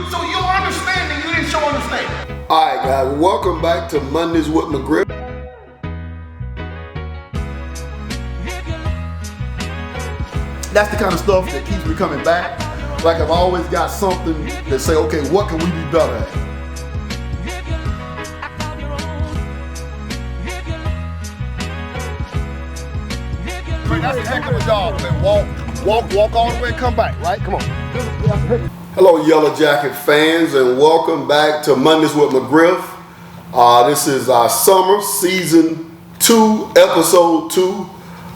so your understanding, you didn't show understanding. All right, guys, welcome back to Mondays with McGriff. That's the kind of stuff that keeps me coming back. Like I've always got something that say, okay, what can we be better at? That's a heck of a job, man. Walk all the way and come back, right? Come on. Hello, Yellow Jacket fans, and welcome back to Mondays with McGriff. This is our summer season 2, episode 2.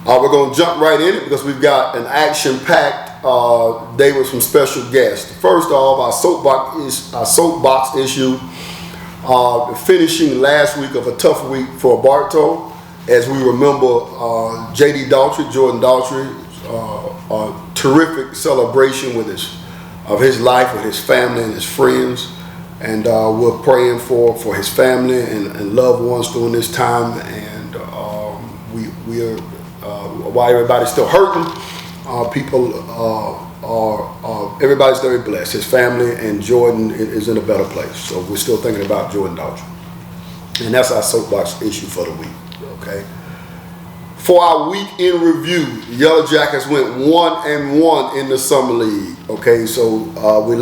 We're going to jump right in it because we've got an action-packed day with some special guests. First off, our soapbox issue, finishing last week of a tough week for Bartow. As we remember, Jordan Daltrey, a terrific celebration of his life, with his family and his friends. And we're praying for his family and loved ones during this time. And we are, while everybody's still hurting, everybody's very blessed. His family and Jordan is in a better place. So we're still thinking about Jordan Daltrey. And that's our soapbox issue for the week. Okay. For our week in review, the Yellow Jackets went 1-1 in the summer league. Okay, so we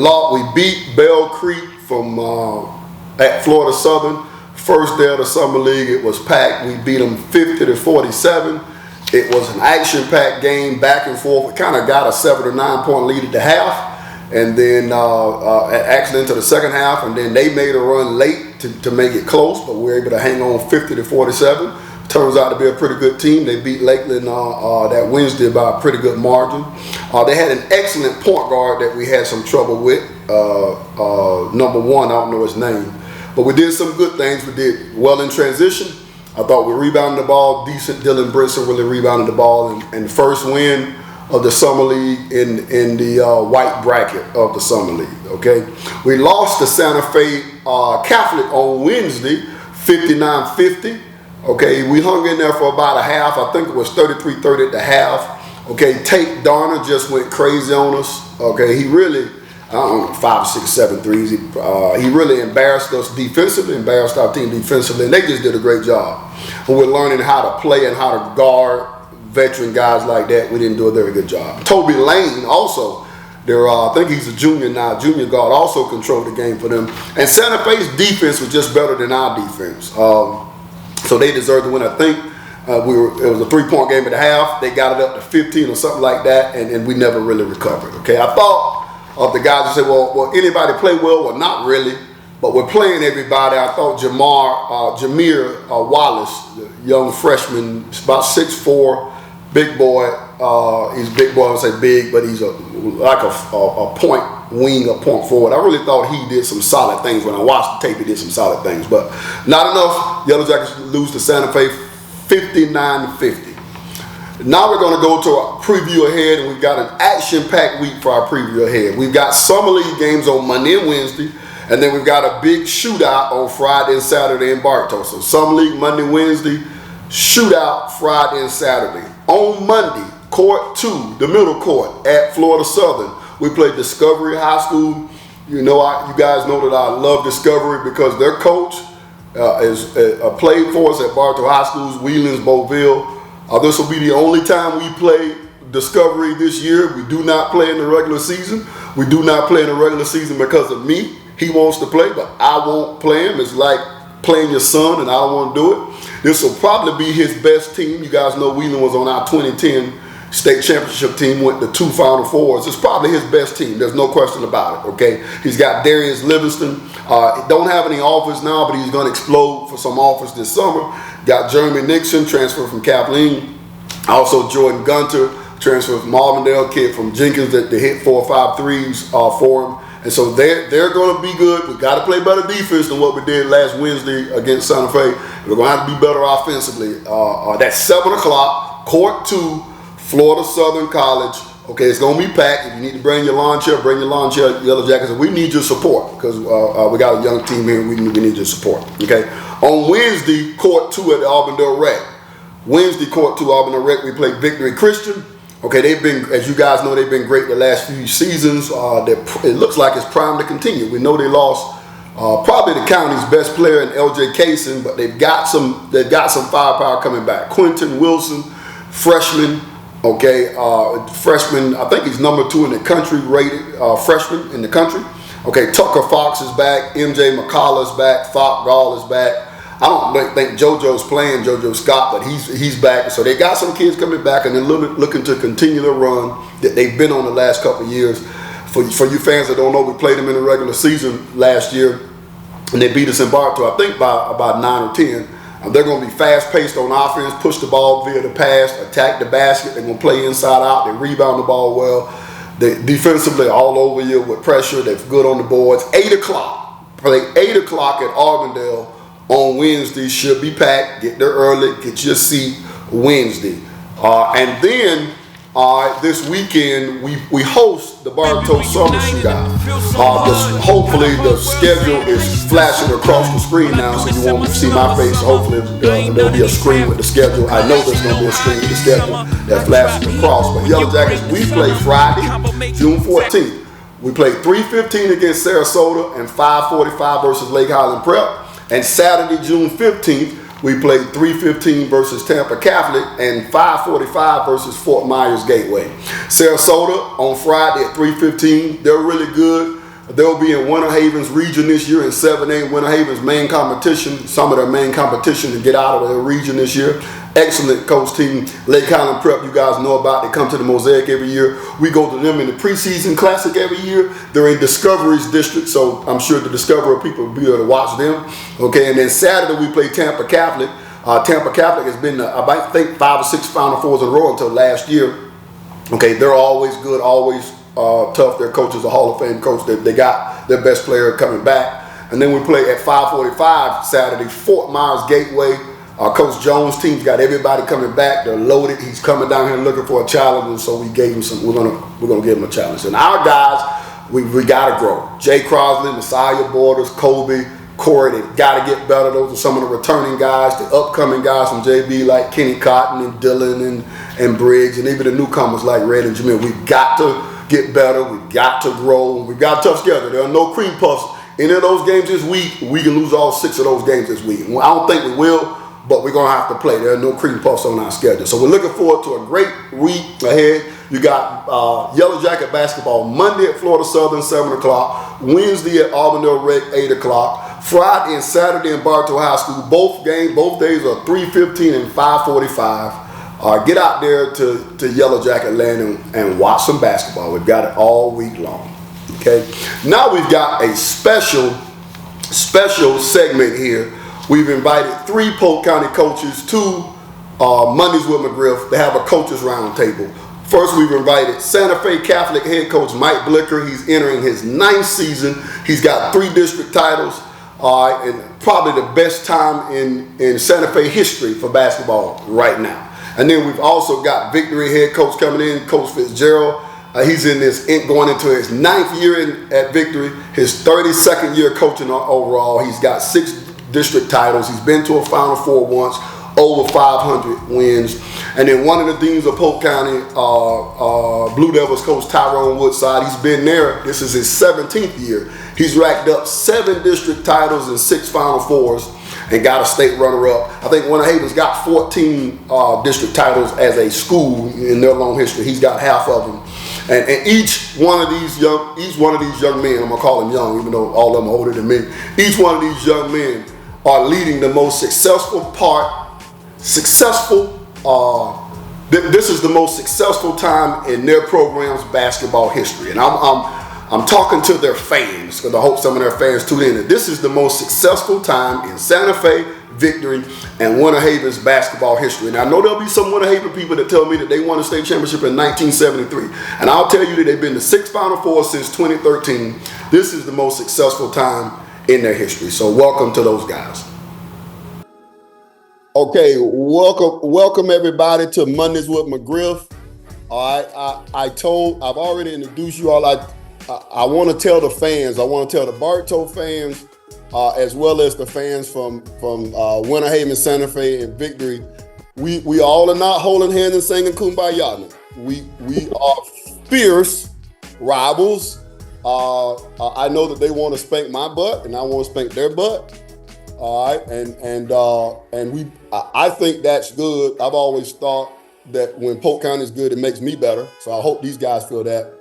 beat Bell Creek from at Florida Southern. First day of the summer league, it was packed. We beat them 50-47. It was an action-packed game, back and forth. We kind of got a 7 or 9 point lead at the half, and then actually into the second half, and then they made a run late to make it close, but we were able to hang on 50-47. Turns out to be a pretty good team. They beat Lakeland that Wednesday by a pretty good margin. They had an excellent point guard that we had some trouble with. Number 1, I don't know his name. But we did some good things. We did well in transition. I thought we rebounded the ball decent. Dylan Brinson really rebounded the ball. And the first win of the summer league in the white bracket of the summer league. Okay, we lost to Sante Fe Catholic on Wednesday, 59-50. Okay, we hung in there for about a half. I think it was 33-30 at the half. Okay, Tate Darner just went crazy on us. Okay, he really, 5, 6, 7 threes. He really embarrassed us defensively, embarrassed our team defensively, and they just did a great job. And we're learning how to play and how to guard veteran guys like that. We didn't do a very good job. Toby Lane also, I think he's a junior now, junior guard, also controlled the game for them. And Santa Fe's defense was just better than our defense. So they deserved to win. I think it was a 3-point game at the half. They got it up to 15 or something like that, and we never really recovered. Okay, I thought of the guys who said, well, anybody play well? Well, not really, but we're playing everybody. I thought Jameer Wallace, the young freshman, about 6'4", big boy. He's a big boy. I would say big, but he's like a point wing, a point forward. I really thought he did some solid things. When I watched the tape, he did some solid things, but not enough. Yellow Jackets lose to Santa Fe 59-50. Now we're going to go to our preview ahead, and we've got an action-packed week for our preview ahead. We've got summer league games on Monday and Wednesday, and then we've got a big shootout on Friday and Saturday in Bartow. So summer league Monday, Wednesday, shootout Friday and Saturday. On Monday, court 2, the middle court at Florida Southern. We played Discovery High School. You guys know that I love Discovery because their coach played for us at Bartow High Schools, Wheelings, Beauville. This will be the only time we play Discovery this year. We do not play in the regular season. We do not play in the regular season because of me. He wants to play, but I won't play him. It's like playing your son, and I don't want to do it. This will probably be his best team. You guys know Wheeling was on our 2010 state championship team, went to 2 Final Fours. It's probably his best team. There's no question about it, okay? He's got Darius Livingston. Don't have any offers now, but he's going to explode for some offers this summer. Got Jeremy Nixon, transfer from Kathleen. Also Jordan Gunter, transfer from Marvindale, kid from Jenkins that hit 4 or 5 threes for him. And so they're going to be good. We got to play better defense than what we did last Wednesday against Santa Fe. We're going to have to be better offensively. That's 7 o'clock, court 2, Florida Southern College. Okay, it's going to be packed. If you need to bring your lawn chair, bring your lawn chair, Yellow Jackets. We need your support because we got a young team here. We need your support. Okay. On Wednesday, court 2 at the Auburndale Rec. Wednesday, court 2, Auburndale Rec, we play Victory Christian. Okay, they've been, as you guys know, they've been great the last few seasons. It looks like it's primed to continue. We know they lost probably the county's best player in LJ Kaysen, but they've got some firepower coming back. Quentin Wilson, freshman. Okay, freshman. I think he's number 2 in the country rated freshman in the country. Okay, Tucker Fox is back. MJ McCullough is back. Fox Gall is back. I don't think JoJo's playing, JoJo Scott, but he's back. So they got some kids coming back, and they're looking to continue the run that they've been on the last couple of years. For you fans that don't know, we played them in the regular season last year, and they beat us in Bartow, I think by about 9 or 10. They're going to be fast-paced on offense, push the ball via the pass, attack the basket. They're going to play inside out. They rebound the ball well. They defensively all over you with pressure. They're good on the boards. 8 o'clock. Play 8 o'clock at Auburndale on Wednesday. Should be packed. Get there early. Get your seat Wednesday. And then this weekend we host the Bartow Summer SZN. Hopefully the schedule is flashing across the screen now, so you won't see my face. Hopefully there'll be a screen with the schedule. I know there's going to be a screen with the schedule that flashes across. But Yellow Jackets, we play Friday, June 14th. We play 3:15 against Sarasota and 5:45 versus Lake Highland Prep. And Saturday, June 15th, we played 3:15 versus Tampa Catholic and 5:45 versus Fort Myers Gateway. Sarasota on Friday at 3:15. They're really good. They'll be in Winter Haven's region this year in 7A. Winter Haven's main competition, some of their main competition to get out of their region this year. Excellent coach team. Lake Highland Prep, you guys know about. They come to the Mosaic every year. We go to them in the preseason classic every year. They're in Discovery's district, so I'm sure the Discovery people will be able to watch them. Okay, and then Saturday we play Tampa Catholic. Tampa Catholic has been, I think, 5 or 6 Final Fours in a row until last year. Okay, they're always good, always tough. Their coach is a Hall of Fame coach. They got their best player coming back. And then we play at 5:45 Saturday, Fort Myers Gateway. Coach Jones' team's got everybody coming back. They're loaded. He's coming down here looking for a challenge, and so we gave him some. We're gonna give him a challenge. And our guys, we gotta grow. Jay Crosley, Messiah Borders, Kobe, Corey, they gotta get better. Those are some of the returning guys, the upcoming guys from JB like Kenny Cotton and Dylan and Briggs, and even the newcomers like Red and Jamil. We've got to get better. We've got to grow. We've got tough schedule. There are no cream puffs. Any of those games this week, we can lose all 6 of those games this week. I don't think we will, but we're going to have to play. There are no cream puffs on our schedule. So we're looking forward to a great week ahead. You got Yellow Jacket basketball Monday at Florida Southern, 7 o'clock. Wednesday at Auburndale Rec, 8 o'clock. Friday and Saturday in Bartow High School. Both days are 3:15 and 5:45. Get out there to Yellow Jacket Land and watch some basketball. We've got it all week long. Okay. Now we've got a special segment here. We've invited 3 Polk County coaches to Mondays with McGriff to have a coaches roundtable. First, we've invited Sante Fe Catholic head coach Mike Blicher. He's entering his 9th season. He's got 3 district titles, and probably the best time in Sante Fe history for basketball right now. And then we've also got Victory head coach coming in, Coach Fitzgerald. He's going into his 9th year at Victory, his 32nd year coaching overall. He's got 6 district titles. He's been to a Final Four once, over 500 wins. And then one of the deans of Polk County, Blue Devils coach Tyrone Woodside, he's been there. This is his 17th year. He's racked up 7 district titles and 6 Final Fours and got a state runner-up. I think Winter Haven's got 14 district titles as a school in their long history. He's got half of them. And each one of these young men, I'm gonna call them young, even though all of them are older than me. Each one of these young men are leading the most successful this is the most successful time in their program's basketball history. And I'm talking to their fans, because I hope some of their fans tune in. This is the most successful time in Sante Fe, Victory, and Winter Haven's basketball history. And I know there'll be some Winter Haven people that tell me that they won a state championship in 1973. And I'll tell you that they've been to 6 Final Fours since 2013. This is the most successful time in their history. So welcome to those guys. Okay, welcome everybody to Mondays with McGriff. All right, I've already introduced you all. I want to tell the fans, I want to tell the Bartow fans, as well as the fans from Winter Haven, Sante Fe, and Victory, we all are not holding hands and singing Kumbaya now. We are fierce rivals. I know that they want to spank my butt, and I want to spank their butt. All right, I think that's good. I've always thought that when Polk County is good, it makes me better. So I hope these guys feel that.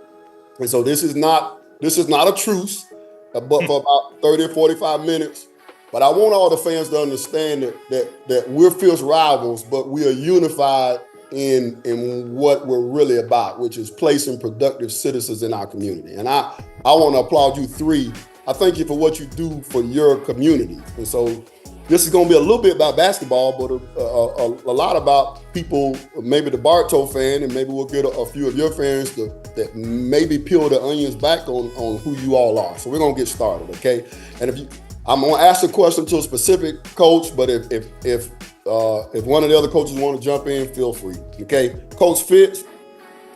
And so this is not a truce, but for about 30 or 45 minutes. But I want all the fans to understand that we're fierce rivals, but we are unified in what we're really about, which is placing productive citizens in our community. And I want to applaud you three. I thank you for what you do for your community. And so this is going to be a little bit about basketball, but a lot about people, maybe the Bartow fan, and maybe we'll get a few of your fans that maybe peel the onions back on who you all are. So we're going to get started, okay? And I'm going to ask a question to a specific coach, but if one of the other coaches want to jump in, feel free, okay? Coach Fitz,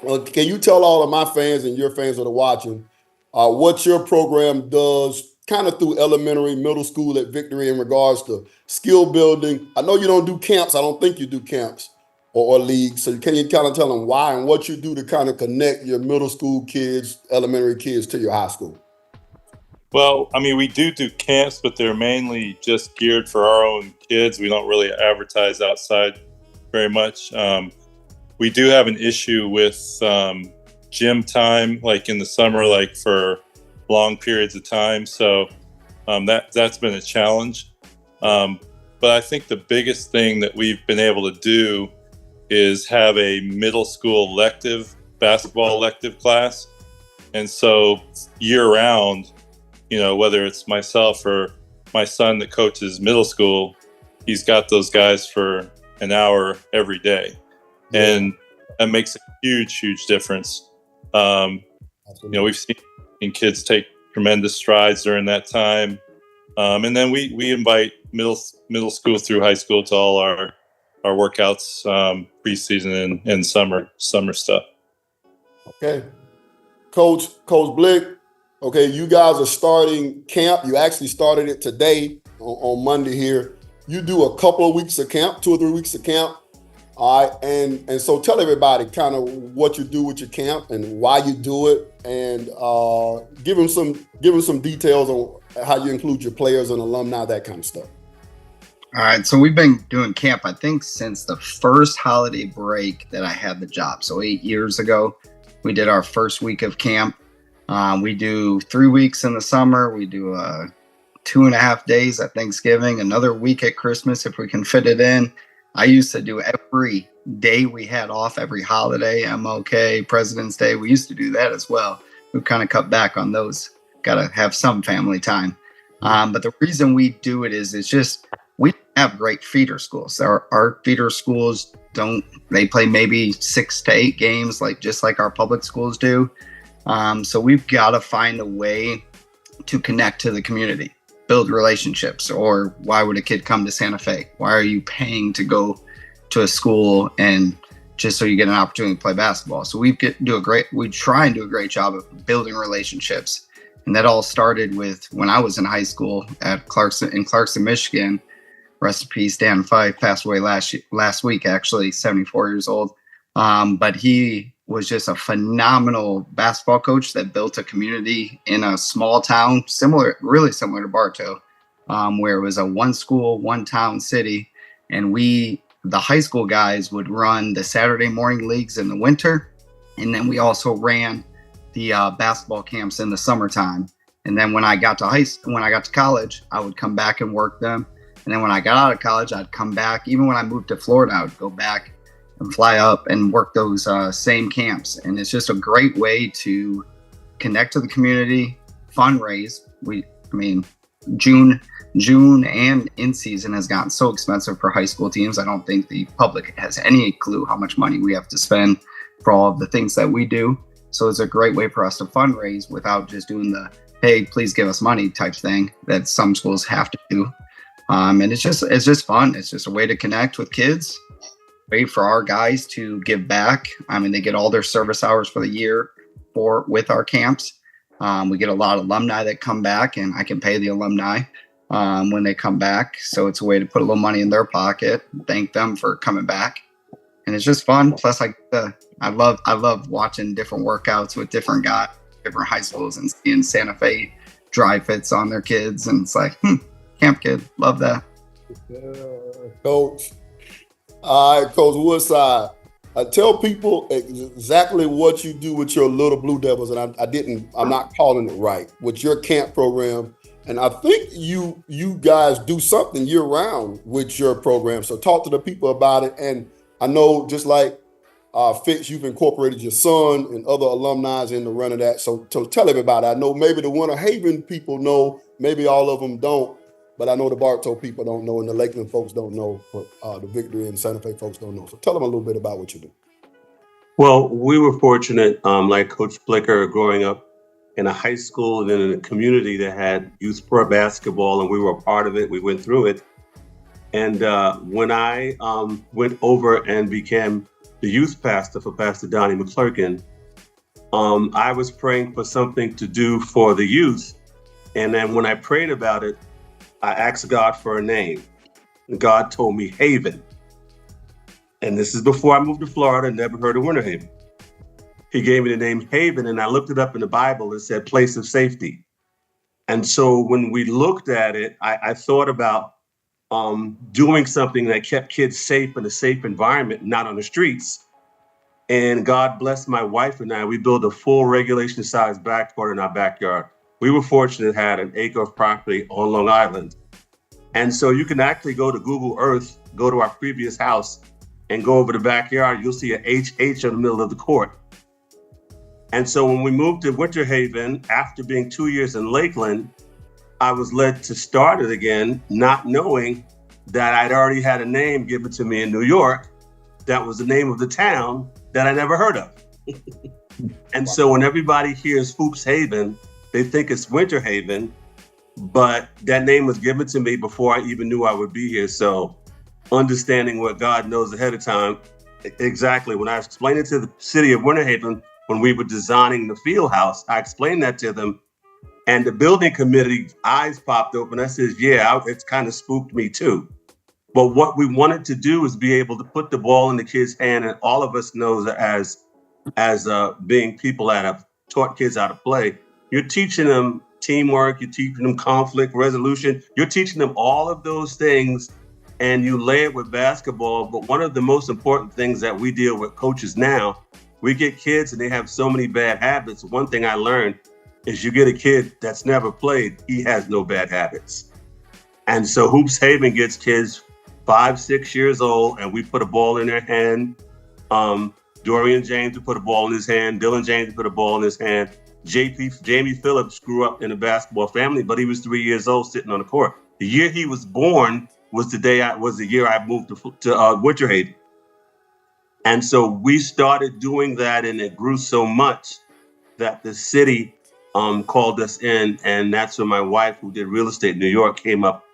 can you tell all of my fans and your fans that are watching what your program does kind of through elementary, middle school at Victory in regards to skill building? I know you don't do camps. I don't think you do camps or leagues. So can you kind of tell them why and what you do to kind of connect your middle school kids, elementary kids to your high school? Well, I mean, we do camps, but they're mainly just geared for our own kids. We don't really advertise outside very much. We do have an issue with gym time, like in the summer, like for long periods of time. So that's been a challenge. But I think the biggest thing that we've been able to do is have a middle school basketball elective class. And so year round, whether it's myself or my son that coaches middle school, he's got those guys for an hour every day. Yeah. And that makes a huge, huge difference. We've seen kids take tremendous strides during that time. And then we invite middle school through high school to all our workouts, preseason and summer stuff. Okay. Coach Blicher, okay, you guys are starting camp. You actually started it today on Monday here. You do a couple of weeks of camp, 2 or 3 weeks of camp. All right, and so tell everybody kind of what you do with your camp and why you do it, and give them some details on how you include your players and alumni, that kind of stuff. All right, so we've been doing camp, I think, since the first holiday break that I had the job. So 8 years ago, we did our first week of camp. We do 3 weeks in the summer. We do 2.5 days at Thanksgiving, another week at Christmas if we can fit it in. I used to do every day we had off, every holiday, MLK, President's Day. We used to do that as well. We've kind of cut back on those. Got to have some family time. But the reason we do it is it's just we have great feeder schools. Our feeder schools they play maybe 6 to 8 games, just like our public schools do. So we've got to find a way to connect to the community, build relationships. Or why would a kid come to Sante Fe? Why are you paying to go to a school and just so you get an opportunity to play basketball? So we try and do a great job of building relationships. And that all started with when I was in high school in Clarkson, Michigan. Rest in peace, Dan Fife passed away last week, actually, 74 years old. But he was just a phenomenal basketball coach that built a community in a small town, really similar to Bartow, where it was a one school, one town city. And the high school guys would run the Saturday morning leagues in the winter. And then we also ran the basketball camps in the summertime. And then when I got to college, I would come back and work them. And then when I got out of college, I'd come back. Even when I moved to Florida, I would go back and fly up and work those same camps. And it's just a great way to connect to the community, fundraise. June and in season has gotten so expensive for high school teams. I don't think the public has any clue how much money we have to spend for all of the things that we do. So it's a great way for us to fundraise without just doing the, hey, please give us money type thing that some schools have to do. And it's just fun. It's just a way to connect with kids, way for our guys to give back. They get all their service hours for the year with our camps. We get a lot of alumni that come back, and I can pay the alumni when they come back. So it's a way to put a little money in their pocket, thank them for coming back. and it's just fun. Plus, I love watching different workouts with different guys, different high schools, and seeing Sante Fe drive Fitz on their kids, and it's like, camp kid, love that. Coach. All right, Coach Woodside. Tell people exactly what you do with your little Blue Devils, and I'm not calling it right, with your camp program. And I think you guys do something year round with your program. So talk to the people about it. And I know just like Fitz, you've incorporated your son and other alumni in the run of that. So tell everybody. I know maybe the Winter Haven people know, maybe all of them don't, but I know the Bartow people don't know and the Lakeland folks don't know, but the Victory and Sante Fe folks don't know. So tell them a little bit about what you do. Well, we were fortunate, like Coach Blicher, growing up in a high school and then in a community that had youth sport basketball, and we were a part of it. We went through it. And when I went over and became the youth pastor for Pastor Donnie McClurkin, I was praying for something to do for the youth. And then when I prayed about it, I asked God for a name. And God told me Haven. And this is before I moved to Florida, never heard of Winter Haven. He gave me the name Haven, and I looked it up in the Bible. It said place of safety. And so when we looked at it, I thought about doing something that kept kids safe in a safe environment, not on the streets. And God blessed my wife and I. We built a full regulation size backcourt in our backyard. We were fortunate to have an acre of property on Long Island. And so you can actually go to Google Earth, go to our previous house, and go over the backyard. You'll see a HH in the middle of the court. And so when we moved to Winter Haven, after being 2 years in Lakeland, I was led to start it again, not knowing that I'd already had a name given to me in New York that was the name of the town that I never heard of. And so when everybody hears Hoops Haven, they think it's Winter Haven, but that name was given to me before I even knew I would be here. So understanding what God knows ahead of time, exactly. When I explained it to the city of Winter Haven, when we were designing the field house, I explained that to them, and the building committee eyes popped open. I said, yeah, it's kind of spooked me too. But what we wanted to do is be able to put the ball in the kid's hand, and all of us knows that as being people that have taught kids how to play, you're teaching them teamwork, you're teaching them conflict resolution, you're teaching them all of those things, and you lay it with basketball. But one of the most important things that we deal with coaches now, we get kids and they have so many bad habits. One thing I learned is you get a kid that's never played, he has no bad habits. And so Hoops Haven gets kids 5, 6 years old, and we put a ball in their hand. Dorian James would put a ball in his hand. Dylan James would put a ball in his hand. Jamie Phillips grew up in a basketball family, but he was 3 years old sitting on the court. The year he was born was the year I moved to Winter Haven. And so we started doing that, and it grew so much that the city called us in, and that's when my wife, who did real estate in New York, came up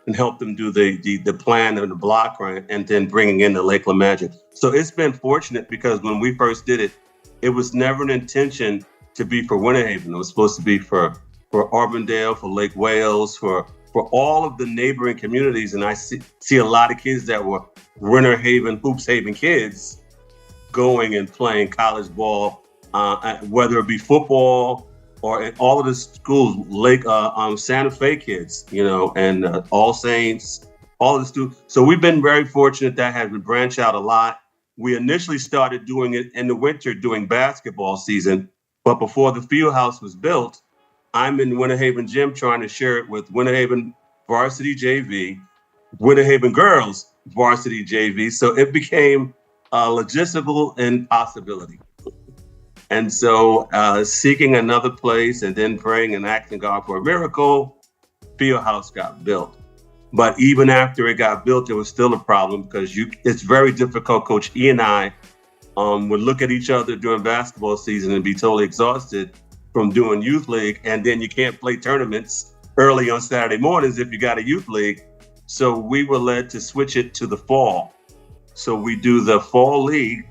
and helped them do the plan and the block grant, and then bringing in the Lakeland Magic. So it's been fortunate, because when we first did it, it was never an intention to be for Winter Haven. It was supposed to be for Auburndale, for Lake Wales, for all of the neighboring communities. And I see a lot of kids that were Winter Haven, Hoops Haven kids going and playing college ball, whether it be football or in all of the schools, Sante Fe kids, and All Saints, all of the students. So we've been very fortunate that has been branched out a lot. We initially started doing it in the winter during basketball season, but before the field house was built, I'm in Winter Haven gym trying to share it with Winter Haven varsity JV, Winter Haven girls varsity JV. So it became a logistical impossibility. And so seeking another place and then praying and asking God for a miracle, field house got built. But even after it got built, there was still a problem, because it's very difficult. Coach E and I would look at each other during basketball season and be totally exhausted from doing youth league. And then you can't play tournaments early on Saturday mornings if you got a youth league. So we were led to switch it to the fall. So we do the fall league.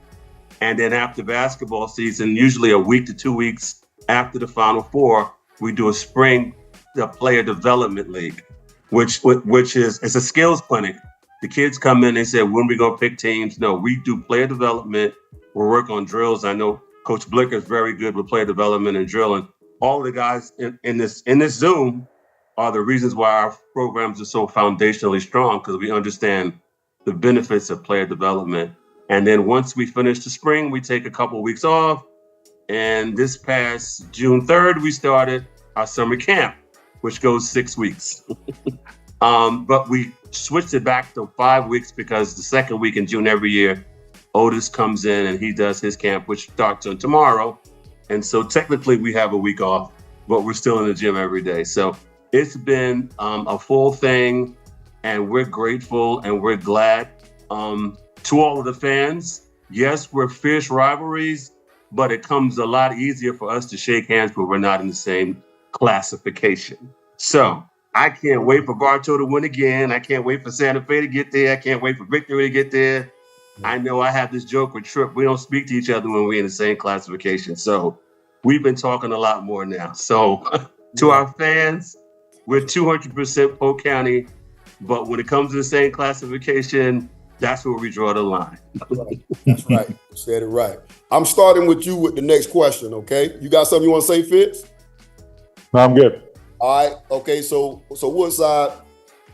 And then after basketball season, usually a week to 2 weeks after the Final Four, we do a spring player development league, which is a skills clinic. the kids come in, they say, when are we going to pick teams? No, we do player development. We're working on drills. I know Coach Blicher is very good with player development and drilling. All the guys in this Zoom are the reasons why our programs are so foundationally strong, because we understand the benefits of player development. And then once we finish the spring, we take a couple of weeks off. And this past June 3rd, we started our summer camp, which goes 6 weeks. But we switched it back to 5 weeks because the second week in June every year, Otis comes in and he does his camp, which starts on tomorrow. And so technically we have a week off, but we're still in the gym every day. So it's been a full thing, and we're grateful and we're glad. To all of the fans, yes, we're fierce rivalries, but it comes a lot easier for us to shake hands when we're not in the same classification. So I can't wait for Bartow to win again. I can't wait for Sante Fe to get there. I can't wait for Victory to get there. I know I have this joke with Tripp. We don't speak to each other when we're in the same classification. So we've been talking a lot more now. So to our fans, we're 200% Polk County, but when it comes to the same classification, that's where we draw the line. That's right. You said it right. I'm starting with you with the next question, okay? You got something you want to say, Fitz? No, I'm good. All right. Okay. So Woodside,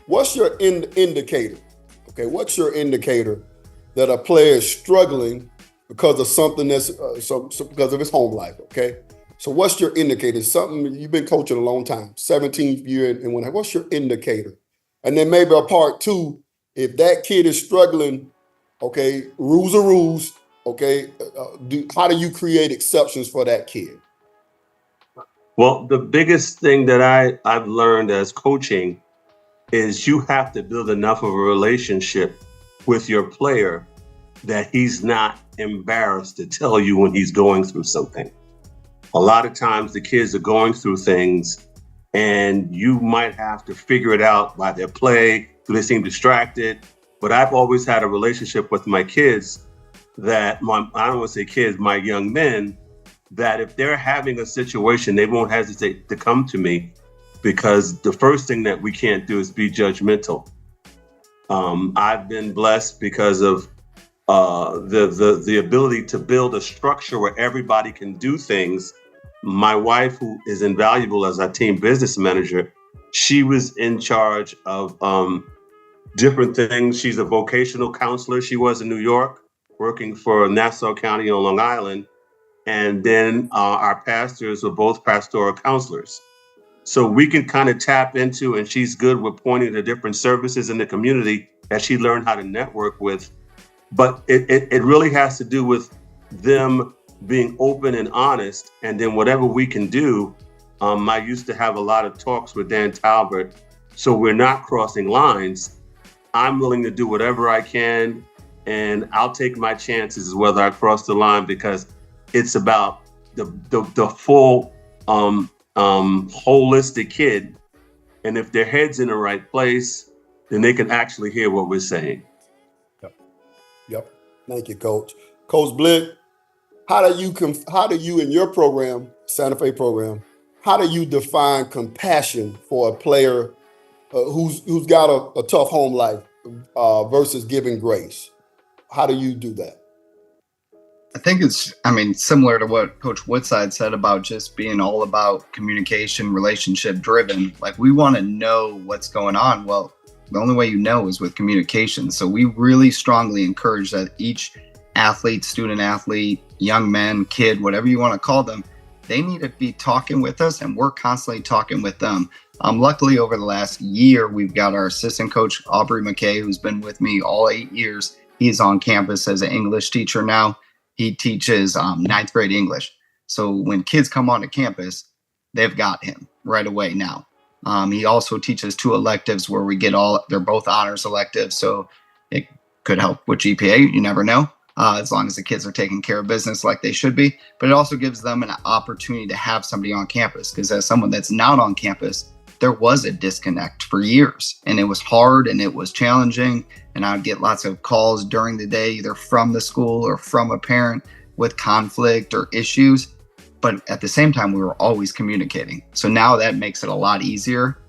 what's your indicator? Okay. What's your indicator that a player is struggling because of something that's because of his home life? Okay. So what's your indicator? Something you've been coaching a long time, 17th year and when. What's your indicator? And then maybe a part two. If that kid is struggling, okay, rules are rules, okay, how do you create exceptions for that kid? Well, the biggest thing that I've learned as coaching is you have to build enough of a relationship with your player that he's not embarrassed to tell you when he's going through something. A lot of times the kids are going through things and you might have to figure it out by their play. Do they seem distracted? But I've always had a relationship with my kids that I don't want to say kids, my young men, that if they're having a situation, they won't hesitate to come to me, because the first thing that we can't do is be judgmental. I've been blessed because of the ability to build a structure where everybody can do things. My wife, who is invaluable as our team business manager, she was in charge of different things. She's a vocational counselor. She was in New York, working for Nassau County on Long Island. And then our pastors were both pastoral counselors. So we can kind of tap into, and she's good with pointing to different services in the community that she learned how to network with. But it really has to do with them being open and honest. And then whatever we can do, I used to have a lot of talks with Dan Talbot, so we're not crossing lines. I'm willing to do whatever I can, and I'll take my chances whether I cross the line, because it's about the full holistic kid. And if their head's in the right place, then they can actually hear what we're saying. Yep. Thank you, Coach. Coach Blick, how do you in your program, Sante Fe program, how do you define compassion for a player who's got a tough home life versus giving grace? How do you do that? I think it's, similar to what Coach Woodside said about just being all about communication, relationship driven. Like, we want to know what's going on. Well, the only way you know is with communication. So we really strongly encourage that each athlete, student athlete, young man, kid, whatever you want to call them, they need to be talking with us, and we're constantly talking with them. Luckily, over the last year, we've got our assistant coach, Aubrey McKay, who's been with me all 8 years. He's on campus as an English teacher now. He teaches 9th grade English. So when kids come onto campus, they've got him right away now. He also teaches 2 electives where they're both honors electives. So it could help with GPA. You never know, as long as the kids are taking care of business like they should be. But it also gives them an opportunity to have somebody on campus, because as someone that's not on campus, there was a disconnect for years, and it was hard and it was challenging. And I would get lots of calls during the day, either from the school or from a parent with conflict or issues. But at the same time, we were always communicating. So now that makes it a lot easier.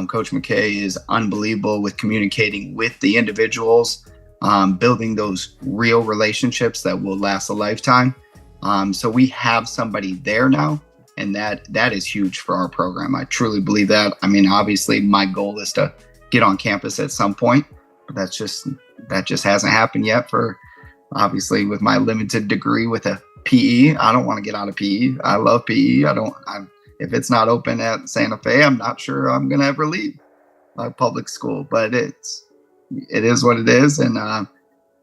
Coach McKay is unbelievable with communicating with the individuals, building those real relationships that will last a lifetime. So we have somebody there now, and that is huge for our program. I truly believe that. I mean, obviously my goal is to get on campus at some point, but that just hasn't happened yet for, obviously, with my limited degree with a PE. I don't want to get out of PE. I love PE. If it's not open at Sante Fe, I'm not sure I'm going to ever leave public school, but it is what it is. And,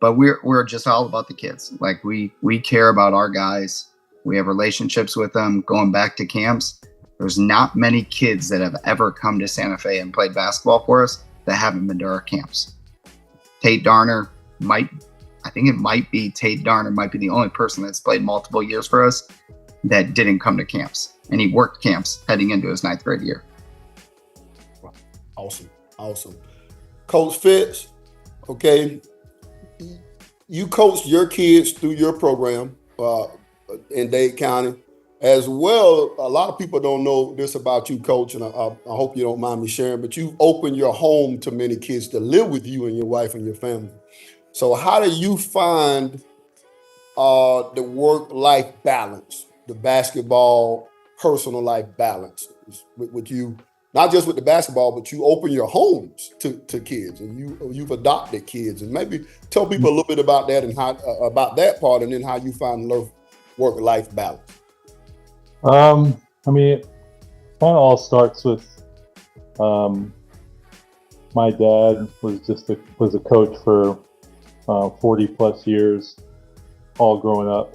but we're just all about the kids. Like we care about our guys. We have relationships with them going back to camps. There's not many kids that have ever come to Sante Fe and played basketball for us that haven't been to our camps. Tate Darner might be the only person that's played multiple years for us that didn't come to camps. And he worked camps heading into his 9th grade year. Awesome. Coach Fitz, okay, you coached your kids through your program in Dade County as well. A lot of people don't know this about you, Coach, and I hope you don't mind me sharing, but you opened your home to many kids to live with you and your wife and your family. So how do you find the work-life balance, the basketball, personal life balance with you, not just with the basketball, but you open your homes to kids and you've adopted kids, and maybe tell people a little bit about that and how about that part, and then how you find work-life balance. I mean, it kind of all starts with my dad was a coach for 40 plus years, all growing up.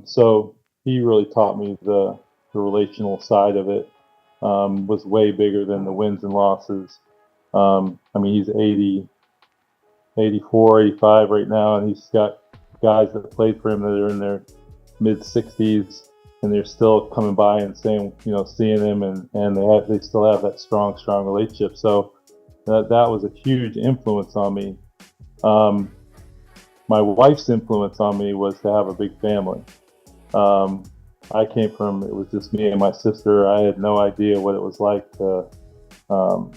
So he really taught me the relational side of it. Was way bigger than the wins and losses. I mean, he's 84, 85 right now, and he's got guys that played for him that are in their mid 60s, and they're still coming by and saying, seeing him, and they still have that strong relationship. So that was a huge influence on me. My wife's influence on me was to have a big family. I came from, it was just me and my sister. I had no idea what it was like to have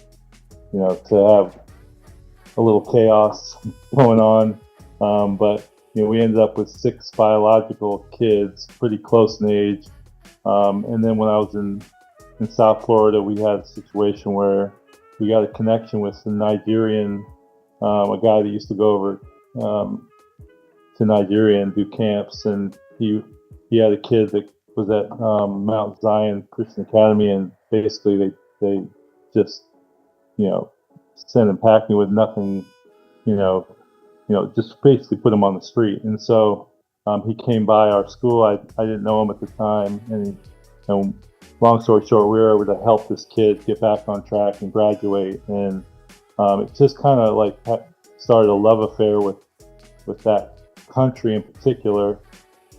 a little chaos going on. But we ended up with 6 biological kids, pretty close in age. And then when I was in South Florida, we had a situation where we got a connection with some Nigerian, a guy that used to go over to Nigeria and do camps, and he had a kid that was at Mount Zion Christian Academy, and basically they just sent him packing with nothing, just basically put him on the street. And so he came by our school. I didn't know him at the time, and long story short, we were able to help this kid get back on track and graduate. And it just kind of like started a love affair with that country in particular.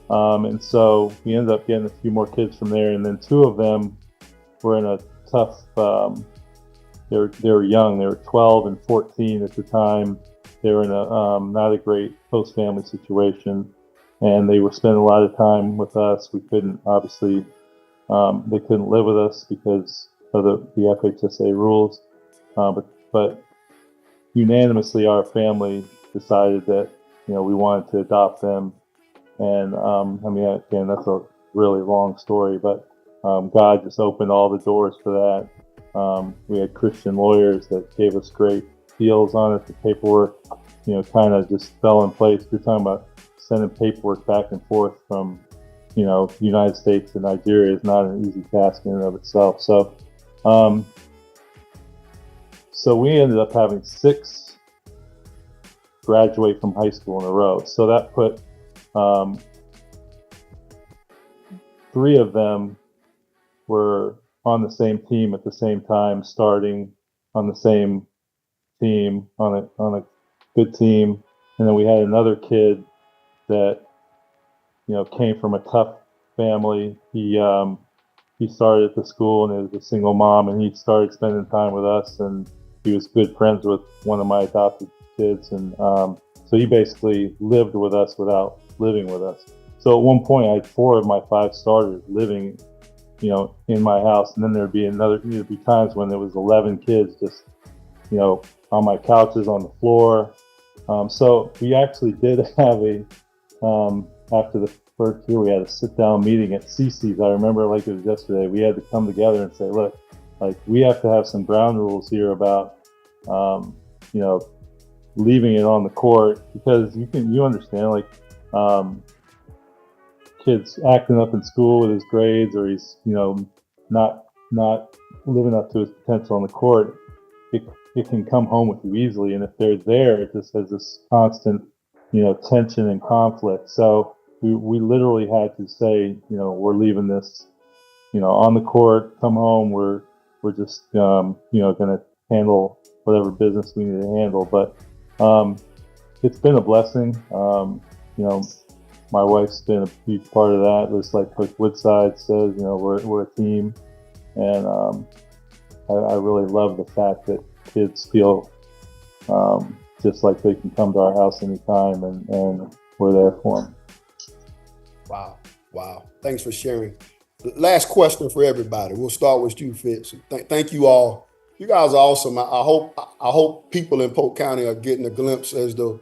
And so we ended up getting a few more kids from there, and then 2 of them were in a tough. They were young. They were 12 and 14 at the time. They were in a not a great host family situation, and they were spending a lot of time with us. We couldn't obviously. They couldn't live with us because of the FHSA rules, but unanimously our family decided that we wanted to adopt them. And I mean, again, that's a really long story, but God just opened all the doors for that. We had Christian lawyers that gave us great deals on it. The paperwork, kind of just fell in place. You're talking about sending paperwork back and forth from, United States to Nigeria is not an easy task in and of itself. So, so we ended up having 6 graduate from high school in a row. So that put 3 of them were on the same team at the same time, starting on the same team, on a good team. And then we had another kid that, came from a tough family. He started at the school, and it was a single mom, and he started spending time with us, and he was good friends with one of my adopted kids. And so he basically lived with us without living with us. So at one point I had 4 of my 5 starters living in my house, and then there'd be times when there was 11 kids just, on my couches on the floor. So we actually did have after the first year, we had a sit-down meeting at CC's. I remember like it was yesterday. We had to come together and say, look, like we have to have some ground rules here about, leaving it on the court, because you understand, like, kids acting up in school with his grades, or he's, not living up to his potential on the court. It can come home with you easily. And if they're there, it just has this constant, tension and conflict. So we literally had to say, we're leaving this, on the court, come home. We're just, going to handle whatever business we need to handle. But it's been a blessing. My wife's been a huge part of that. It's like Coach Woodside says, we're a team. And I really love the fact that kids feel just like they can come to our house anytime, and we're there for them. Wow. Thanks for sharing. Last question for everybody. We'll start with you, Fitz. Thank you all. You guys are awesome. I hope people in Polk County are getting a glimpse as the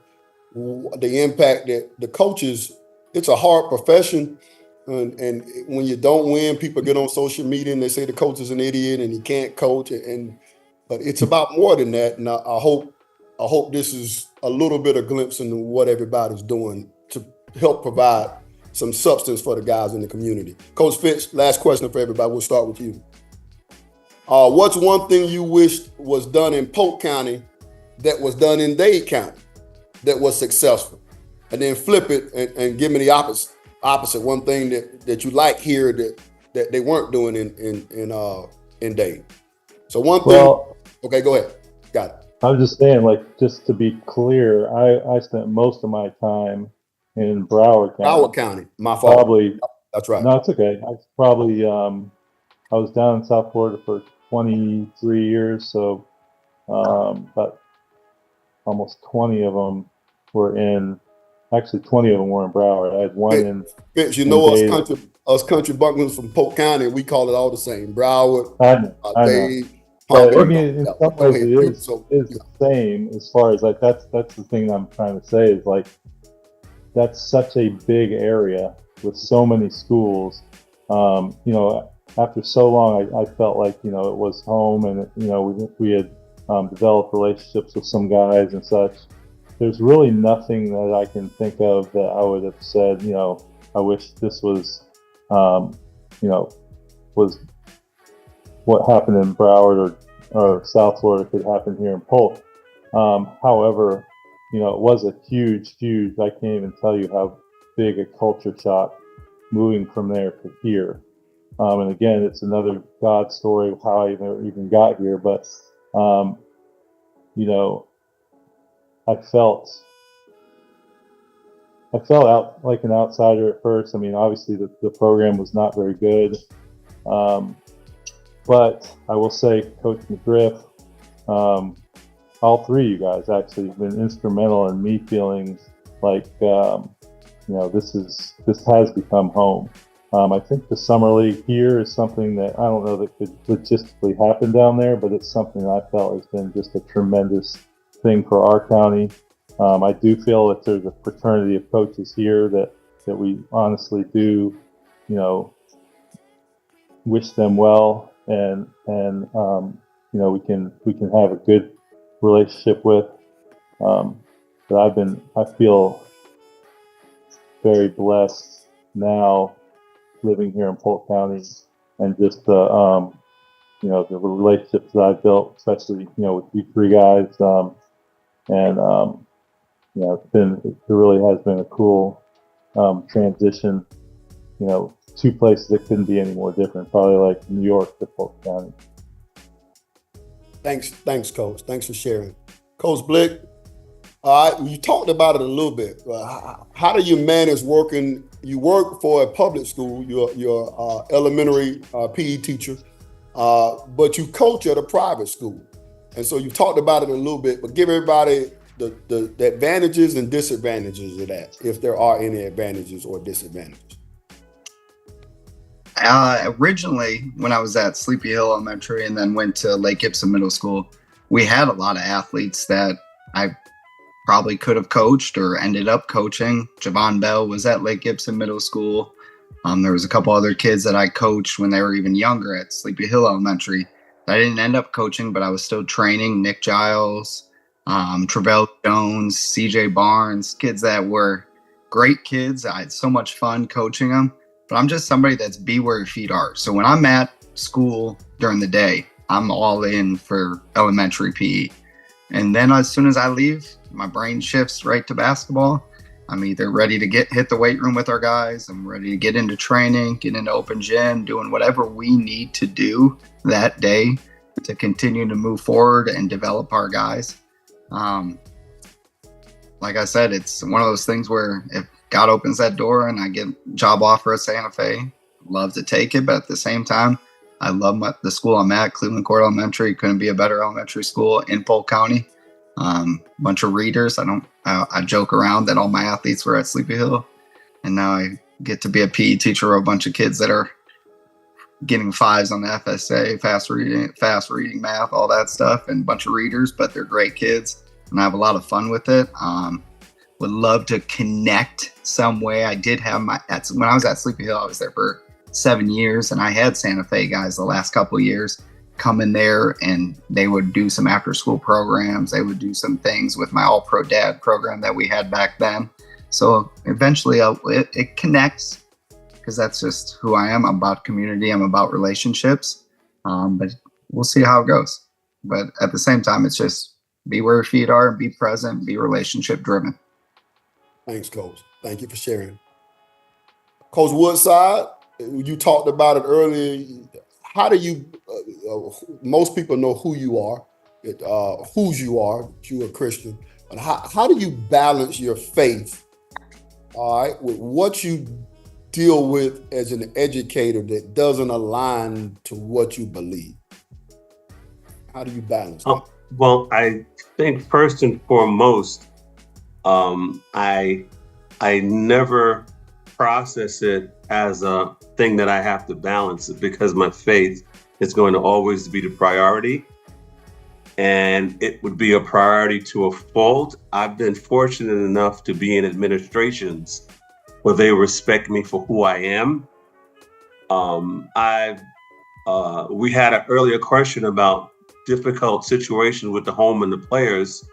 impact that the coaches. It's a hard profession, and when you don't win, people get on social media and they say the coach is an idiot and he can't coach. But it's about more than that. And I hope this is a little bit of glimpse into what everybody's doing to help provide some substance for the guys in the community. Coach Fitz, last question for everybody. We'll start with you. What's one thing you wished was done in Polk County that was done in Dade County that was successful? And then flip it and give me the opposite. One thing that you like here that they weren't doing in Dade. So one thing. Well, okay, go ahead. Got it. I was just saying, like, just to be clear, I spent most of my time in Broward County. Broward County, my fault. Probably. That's right. No, it's okay. I was down in South Florida for 23 years, so but almost 20 of them were in. Actually, 20 of them were in Broward. I had one in. Fitz, us country bucklers from Polk County, we call it all the same. Broward, I know. Dade. But I mean, in some ways, it is the same as far as like that's the thing I'm trying to say is like that's such a big area with so many schools. After so long, I felt like it was home, and we had developed relationships with some guys and such. There's really nothing that I can think of that I would have said, I wish this was, was what happened in Broward or South Florida could happen here in Polk. However, it was a huge, I can't even tell you how big a culture shock moving from there to here. And again, it's another God story of how I even got here. But, I felt out like an outsider at first. I mean, obviously the program was not very good. But I will say Coach McGriff, all three of you guys actually have been instrumental in me feeling like, this has become home. I think the summer league here is something that I don't know that could logistically happen down there, but it's something I felt has been just a tremendous thing for our county. I do feel that there's a fraternity of coaches here that we honestly do, wish them well, and we can have a good relationship with. But I feel very blessed now living here in Polk County, and just the relationships that I built, especially with you three guys. It really has been a cool transition. Two places that couldn't be any more different, probably like New York to Polk County. Thanks, Coach. Thanks for sharing. Coach Blick, you talked about it a little bit. How do you manage working? You work for a public school, you're elementary PE teacher, but you coach at a private school. And so you talked about it a little bit, but give everybody the advantages and disadvantages of that, if there are any advantages or disadvantages. Originally, when I was at Sleepy Hill Elementary and then went to Lake Gibson Middle School, we had a lot of athletes that I probably could have coached or ended up coaching. Javon Bell was at Lake Gibson Middle School. There was a couple other kids that I coached when they were even younger at Sleepy Hill Elementary. I didn't end up coaching, but I was still training. Nick Giles, Travell Jones, CJ Barnes, kids that were great kids. I had so much fun coaching them. But I'm just somebody that's be where your feet are. So when I'm at school during the day, I'm all in for elementary PE. And then as soon as I leave, my brain shifts right to basketball. I'm either ready to hit the weight room with our guys. I'm ready to get into training, get into open gym, doing whatever we need to do that day to continue to move forward and develop our guys. Like I said, it's one of those things where if God opens that door and I get a job offer at Sante Fe, love to take it. But at the same time, I love the school I'm at, Cleveland Court Elementary. Couldn't be a better elementary school in Polk County. Bunch of readers. I joke around that all my athletes were at Sleepy Hill, and now I get to be a PE teacher of a bunch of kids that are getting 5s on the FSA, fast reading, math, all that stuff, and a bunch of readers. But they're great kids, and I have a lot of fun with it. Would love to connect some way. I did have when I was at Sleepy Hill, I was there for 7 years, and I had Sante Fe guys the last couple of years come in there, and they would do some after school programs. They would do some things with my All Pro Dad program that we had back then. So eventually it connects, because that's just who I am. I'm about community. I'm about relationships. But we'll see how it goes. But at the same time, it's just be where your feet are, be present, be relationship driven. Thanks, Coach. Thank you for sharing. Coach Woodside, you talked about it earlier. How do you, most people know who you are, whose you are, that you're a Christian, but how do you balance your faith, all right, with what you deal with as an educator that doesn't align to what you believe? How do you balance that? Well, I think first and foremost, I never process it as a thing that I have to balance it, because my faith is going to always be the priority, and it would be a priority to a fault. I've been fortunate enough to be in administrations where they respect me for who I am. We had an earlier question about difficult situation with the home and the players.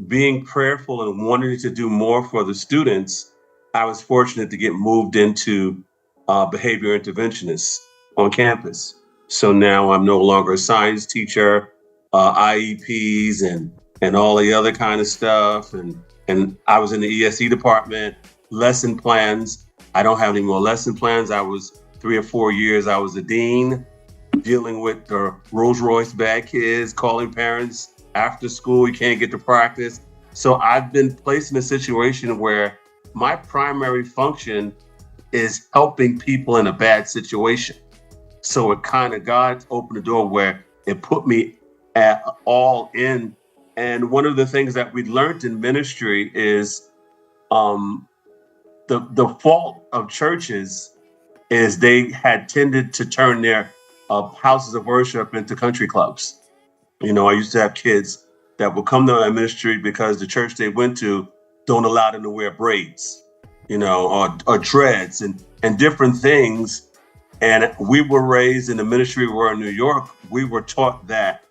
Being prayerful and wanting to do more for the students, I was fortunate to get moved into behavior interventionist on campus. So now I'm no longer a science teacher, IEPs and all the other kind of stuff. And I was in the ESE department, lesson plans. I don't have any more lesson plans. I was 3 or 4 years, I was a dean, dealing with the Rolls Royce bad kids, calling parents after school, you can't get to practice. So I've been placed in a situation where my primary function is helping people in a bad situation. So it kind of, God opened the door where it put me at all in. And one of the things that we learned in ministry is the fault of churches is they had tended to turn their houses of worship into country clubs. You know, I used to have kids that would come to our ministry because the church they went to don't allow them to wear braids, you know, or dreads and different things. And we were raised in the ministry we were in New York. We were taught that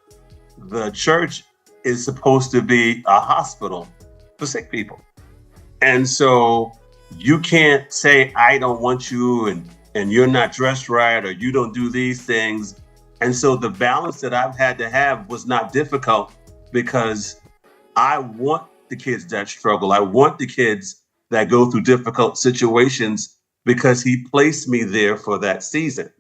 the church is supposed to be a hospital for sick people. And so you can't say, I don't want you and you're not dressed right, or you don't do these things. And so the balance that I've had to have was not difficult, because I want the kids that struggle. I want the kids that go through difficult situations, because he placed me there for that season.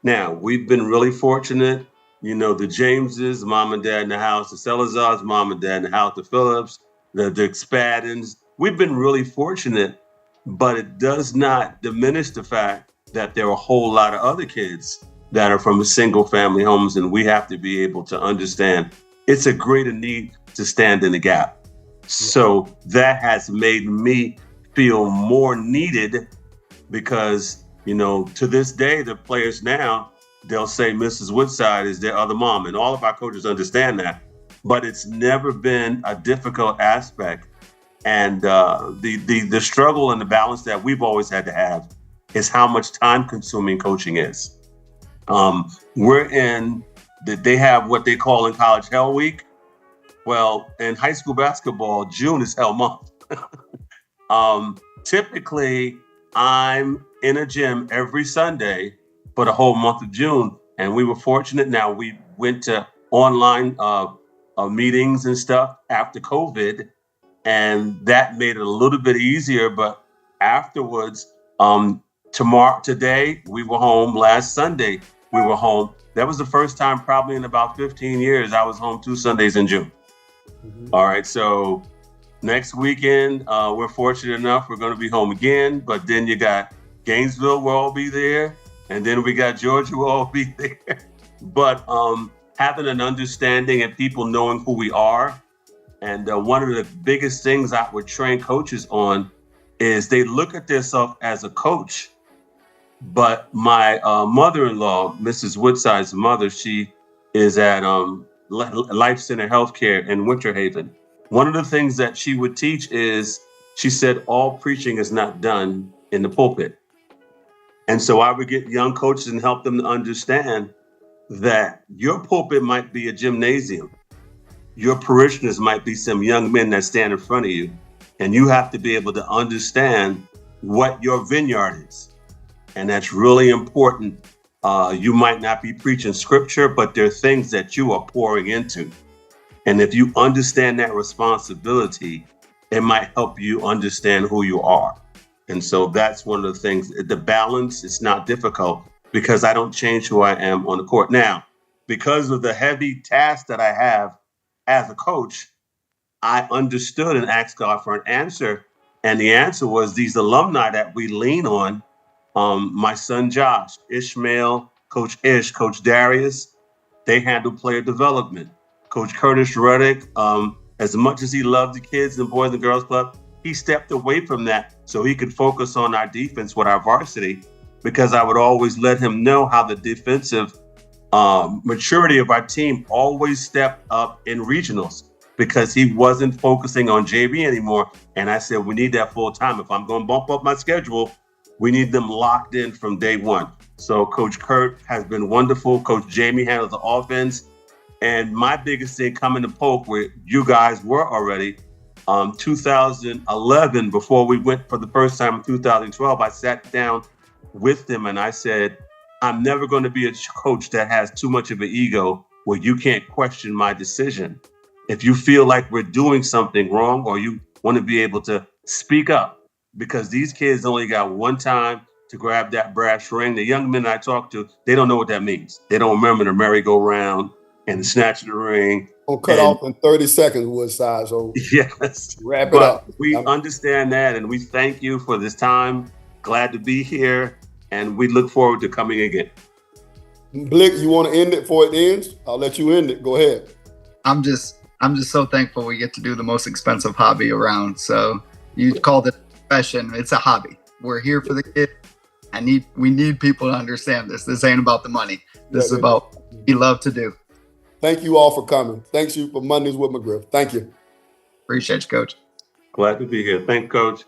Now, we've been really fortunate. You know, the Jameses, mom and dad in the house, the Salazars, mom and dad in the house, the Phillips, the Spaddens. We've been really fortunate, but it does not diminish the fact that there are a whole lot of other kids that are from single family homes, and we have to be able to understand it's a greater need to stand in the gap. So that has made me feel more needed, because You know, to this day, the players now, they'll say Mrs. Woodside is their other mom, and all of our coaches understand that. But it's never been a difficult aspect. And the struggle and the balance that we've always had to have is how much time-consuming coaching is. They have what they call in college Hell Week. Well, in high school basketball, June is Hell Month. Typically, I'm in a gym every Sunday for the whole month of June. And we were fortunate. Now, we went to online meetings and stuff after COVID, and that made it a little bit easier. But afterwards, today, we were home. Last Sunday, we were home. That was the first time probably in about 15 years I was home 2 Sundays in June. Mm-hmm. All right, so next weekend, we're fortunate enough, we're going to be home again. But then you got Gainesville, we'll all be there. And then we got Georgia, we'll all be there. But having an understanding and people knowing who we are. And one of the biggest things I would train coaches on is they look at themselves as a coach. But my mother-in-law, Mrs. Woodside's mother, she is at Life Center Healthcare in Winter Haven. One of the things that she would teach is, she said, all preaching is not done in the pulpit. And so I would get young coaches and help them to understand that your pulpit might be a gymnasium. Your parishioners might be some young men that stand in front of you. And you have to be able to understand what your vineyard is. And that's really important. You might not be preaching scripture, but there are things that you are pouring into. And if you understand that responsibility, it might help you understand who you are. And so that's one of the things, the balance is not difficult because I don't change who I am on the court. Now, because of the heavy task that I have as a coach, I understood and asked God for an answer. And the answer was these alumni that we lean on, my son Josh, Ishmael, Coach Ish, Coach Darius, they handle player development. Coach Curtis Ruddick, as much as he loved the kids and Boys and Girls Club, he stepped away from that so he could focus on our defense with our varsity, because I would always let him know how the defensive maturity of our team always stepped up in regionals, because he wasn't focusing on JV anymore. And I said, we need that full time. If I'm going to bump up my schedule, we need them locked in from day one. So Coach Kurt has been wonderful. Coach Jamie handles the offense. And my biggest thing coming to Polk, where you guys were already, 2011, before we went for the first time in 2012, I sat down with them and I said, I'm never going to be a coach that has too much of an ego where you can't question my decision. If you feel like we're doing something wrong, or you want to be able to speak up, because these kids only got one time to grab that brass ring. The young men I talk to, they don't know what that means. They don't remember the merry-go-round and the snatch of the ring. We'll cut off in 30 seconds, Woodside, so yes, wrap it up. We understand that, and we thank you for this time. Glad to be here, and we look forward to coming again. Blick, you want to end it before it ends? I'll let you end it. Go ahead. I'm just so thankful we get to do the most expensive hobby around. So you called it a profession. It's a hobby. We're here for the kids. We need people to understand this. This ain't about the money. This is about what we love to do. Thank you all for coming. Thanks you for Mondays with McGriff. Thank you. Appreciate you, Coach. Glad to be here. Thank Coach.